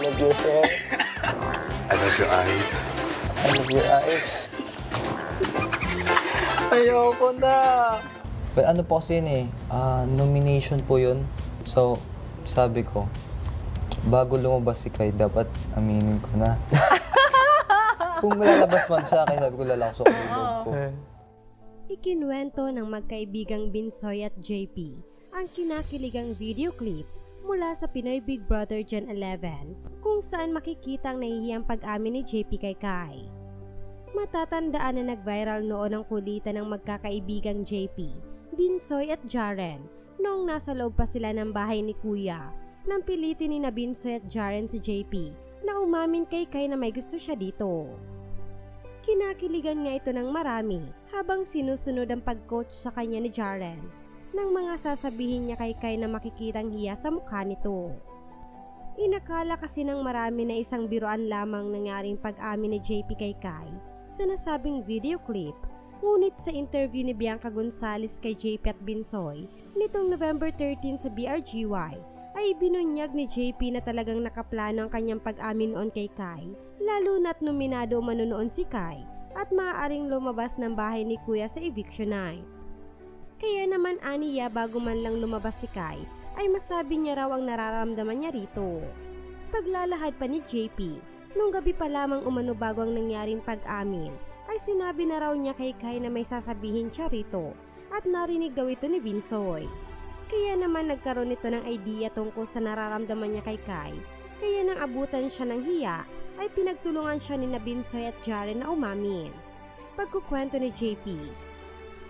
love your hair. I love your eyes. I love your eyes. Ayoko na. But ano po kasi yun eh, nomination po yun. So, sabi ko, bago lumabas si Kai, dapat aminin ko na. Kung lalabas man siya, kaya sabi ko lalakso ko yung loob ko. Ikinuwento ng magkaibigang Binsoy at JP ang kinakiligang video clip mula sa Pinoy Big Brother Gen 11 kung saan makikita ang nahihiyang pag-amin ni JP kay Kai. Matatandaan na nag-viral noon ang kulitan ng magkakaibigang JP, Binsoy at Jaren noong nasa loob pa sila ng bahay ni Kuya nang pilitin ni na Binsoy at Jaren si JP na umamin kay Kai na may gusto siya dito. Kinakiligan nga ito ng marami habang sinusunod ang pag-coach sa kanya ni Jaren ng mga sasabihin niya kay Kai na makikitang hiya sa mukha nito. Inakala kasi ng marami na isang biruan lamang nangyaring pag-amin ni JP kay Kai sa nasabing video clip, ngunit sa interview ni Bianca Gonzalez kay JP at Binsoy nitong November 13 sa BRGY ay binunyag ni JP na talagang nakaplano ang kanyang pag-amin noon kay Kai, lalo na't nominado umano noon si Kai at maaaring lumabas ng bahay ni Kuya sa eviction night. Kaya naman aniya bago man lang lumabas si Kai ay masabi niya raw ang nararamdaman niya rito. Paglalahad pa ni JP, nung gabi pa lamang umano bago ang nangyaring pag-amin, ay sinabi na raw niya kay Kai na may sasabihin siya rito at narinig daw ito ni Binsoy. Kaya naman nagkaroon ito ng idea tungkol sa nararamdaman niya kay Kai. Kaya nang abutan siya ng hiya, ay pinagtulungan siya ni na Binsoy at Jaren na umamin. Pagkukwento ni JP,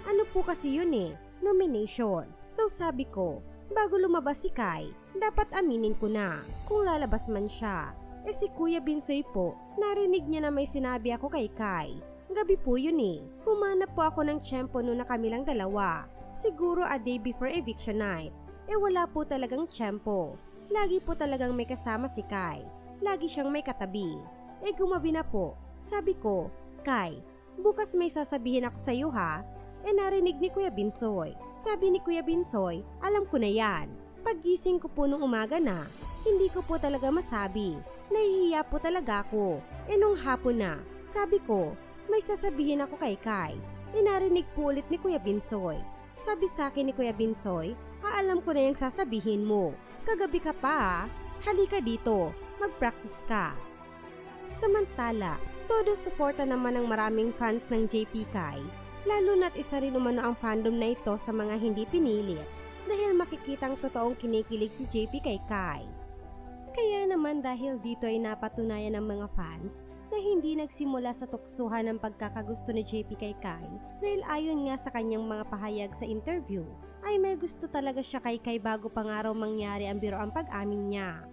ano po kasi yun eh, nomination. So sabi ko, bago lumabas si Kai, dapat aminin ko na kung lalabas man siya. Eh si Kuya Binsoy po, narinig niya na may sinabi ako kay Kai. Gabi po yun eh, humanap po ako ng tiyempo noon na kami lang dalawa. Siguro a day before eviction night. Eh wala po talagang tiyempo. Lagi po talagang may kasama si Kai. Lagi siyang may katabi. Eh gumabi na po. Sabi ko, Kai, bukas may sasabihin ako sa iyo ha. Eh narinig ni Kuya Binsoy. Sabi ni Kuya Binsoy, alam ko na yan. Paggising ko po nung umaga na, hindi ko po talaga masabi. Nahihiya po talaga ako. Eh nung hapon na, sabi ko, may sasabihin ako kay Kai. Eh narinig po ulit ni Kuya Binsoy. Sabi sa akin ni Kuya Binsoy, alam ko na yung sasabihin mo. Kagabi ka pa halika dito, mag-practice ka. Samantala, todo suporta naman ng maraming fans ng JP Kai, lalo na't isa rin umano ang fandom na ito sa mga hindi pinilit dahil makikitang totoong kinikilig si JP kay Kai. Kaya naman dahil dito ay napatunayan ng mga fans na hindi nagsimula sa tuksuhan ng pagkakagusto ni JP kay Kai dahil ayon nga sa kanyang mga pahayag sa interview ay may gusto talaga siya kay Kai bago pa nga raw mangyari ang biroang pag-amin niya.